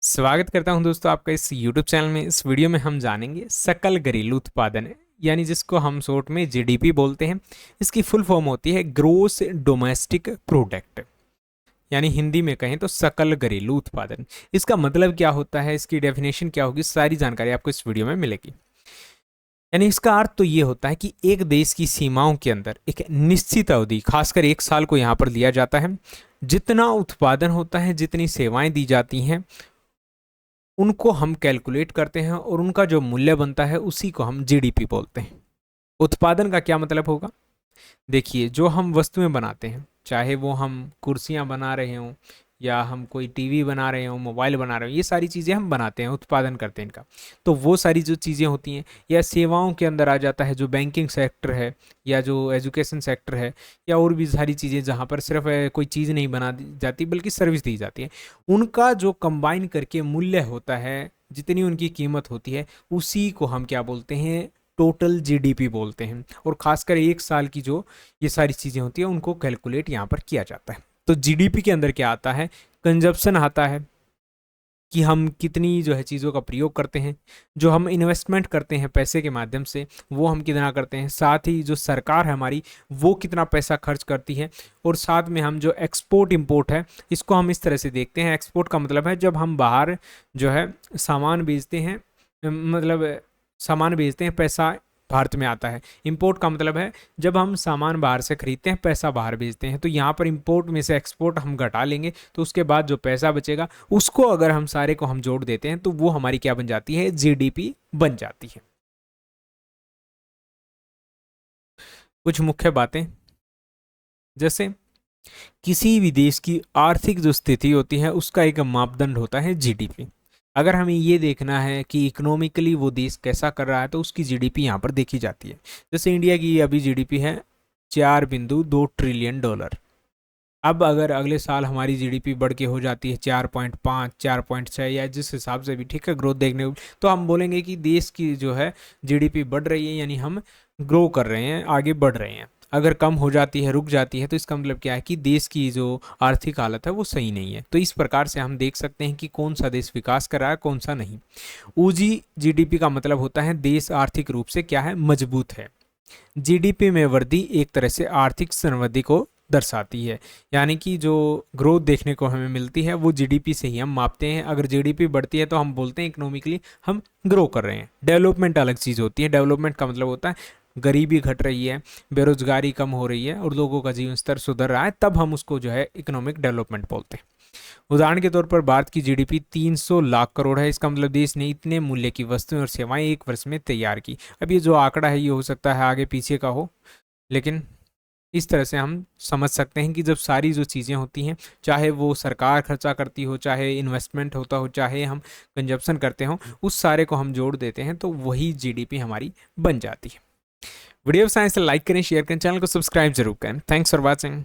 स्वागत करता हूं दोस्तों आपका इस YouTube चैनल में। इस वीडियो में हम जानेंगे सकल घरेलू उत्पादन, यानी जिसको हम शॉर्ट में जीडीपी बोलते हैं। इसकी फुल फॉर्म होती है ग्रोस डोमेस्टिक प्रोडक्ट, यानी हिंदी में कहें तो सकल घरेलू उत्पादन। इसका मतलब क्या होता है, इसकी डेफिनेशन क्या होगी, सारी जानकारी आपको इस वीडियो में मिलेगी। यानी इसका अर्थ तो ये होता है कि एक देश की सीमाओं के अंदर एक निश्चित अवधि, खासकर एक साल को यहाँ पर लिया जाता है, जितना उत्पादन होता है, जितनी सेवाएं दी जाती हैं, उनको हम कैलकुलेट करते हैं और उनका जो मूल्य बनता है उसी को हम जीडीपी बोलते हैं। उत्पादन का क्या मतलब होगा? देखिए, जो हम वस्तुएं बनाते हैं, चाहे वो हम कुर्सियां बना रहे हों या हम कोई टीवी बना रहे हों, मोबाइल बना रहे हों, ये सारी चीज़ें हम बनाते हैं, उत्पादन करते हैं इनका। तो वो सारी जो चीज़ें होती हैं, या सेवाओं के अंदर आ जाता है जो बैंकिंग सेक्टर है या जो एजुकेशन सेक्टर है, या और भी सारी चीज़ें जहाँ पर सिर्फ कोई चीज़ नहीं बना दी जाती बल्कि सर्विस दी जाती है, उनका जो कंबाइन करके मूल्य होता है, जितनी उनकी कीमत होती है, उसी को हम क्या बोलते हैं, टोटल जीडीपी बोलते हैं। और खासकर एक साल की जो ये सारी चीज़ें होती हैं उनको कैलकुलेट यहाँ पर किया जाता है। तो जीडीपी के अंदर क्या आता है? कंजप्शन आता है, कि हम कितनी जो है चीज़ों का प्रयोग करते हैं, जो हम इन्वेस्टमेंट करते हैं पैसे के माध्यम से वो हम कितना करते हैं, साथ ही जो सरकार है हमारी वो कितना पैसा खर्च करती है, और साथ में हम जो एक्सपोर्ट इंपोर्ट है इसको हम इस तरह से देखते हैं। एक्सपोर्ट का मतलब है जब हम बाहर जो है सामान बेचते हैं, मतलब सामान बेचते हैं, पैसा भारत में आता है। इंपोर्ट का मतलब है जब हम सामान बाहर से खरीदते हैं, पैसा बाहर भेजते हैं। तो यहाँ पर इंपोर्ट में से एक्सपोर्ट हम घटा लेंगे, तो उसके बाद जो पैसा बचेगा उसको अगर हम सारे को हम जोड़ देते हैं तो वो हमारी क्या बन जाती है, जीडीपी बन जाती है। कुछ मुख्य बातें, जैसे किसी भी देश की आर्थिक जो स्थिति होती है उसका एक मापदंड होता है जीडीपी। अगर हमें ये देखना है कि इकोनॉमिकली वो देश कैसा कर रहा है तो उसकी जीडीपी यहाँ पर देखी जाती है। जैसे इंडिया की अभी जीडीपी है 4.2 ट्रिलियन डॉलर। अब अगर अगले साल हमारी जीडीपी बढ़ के हो जाती है 4.5, 4.6, या जिस हिसाब से भी ठीक है ग्रोथ देखने को, तो हम बोलेंगे कि देश की जो है जीडीपी बढ़ रही है, यानी हम ग्रो कर रहे हैं, आगे बढ़ रहे हैं। अगर कम हो जाती है, रुक जाती है, तो इसका मतलब क्या है कि देश की जो आर्थिक हालत है वो सही नहीं है। तो इस प्रकार से हम देख सकते हैं कि कौन सा देश विकास कर रहा है, कौन सा नहीं। ऊजी जीडीपी का मतलब होता है देश आर्थिक रूप से क्या है, मजबूत है। जीडीपी में वृद्धि एक तरह से आर्थिक समृद्धि को दर्शाती है, यानी कि जो ग्रोथ देखने को हमें मिलती है वो जीडीपी से ही हम मापते हैं। अगर जीडीपी बढ़ती है तो हम बोलते हैं इकोनॉमिकली हम ग्रो कर रहे हैं। डेवलपमेंट अलग चीज़ होती है। डेवलपमेंट का मतलब होता है गरीबी घट रही है, बेरोजगारी कम हो रही है और लोगों का जीवन स्तर सुधर रहा है, तब हम उसको जो है इकोनॉमिक डेवलपमेंट बोलते हैं। उदाहरण के तौर पर भारत की जीडीपी 300 लाख करोड़ है। इसका मतलब देश ने इतने मूल्य की वस्तुएं और सेवाएं एक वर्ष में तैयार की। अब ये जो आंकड़ा है ये हो सकता है आगे पीछे का हो, लेकिन इस तरह से हम समझ सकते हैं कि जब सारी जो चीज़ें होती हैं, चाहे वो सरकार खर्चा करती हो, चाहे इन्वेस्टमेंट होता हो, चाहे हम कंजप्शन करते हो, उस सारे को हम जोड़ देते हैं तो वही जीडीपी हमारी बन जाती है। वीडियो साइंस लाइक करें, शेयर करें, चैनल को सब्सक्राइब जरूर करें। Thanks for watching.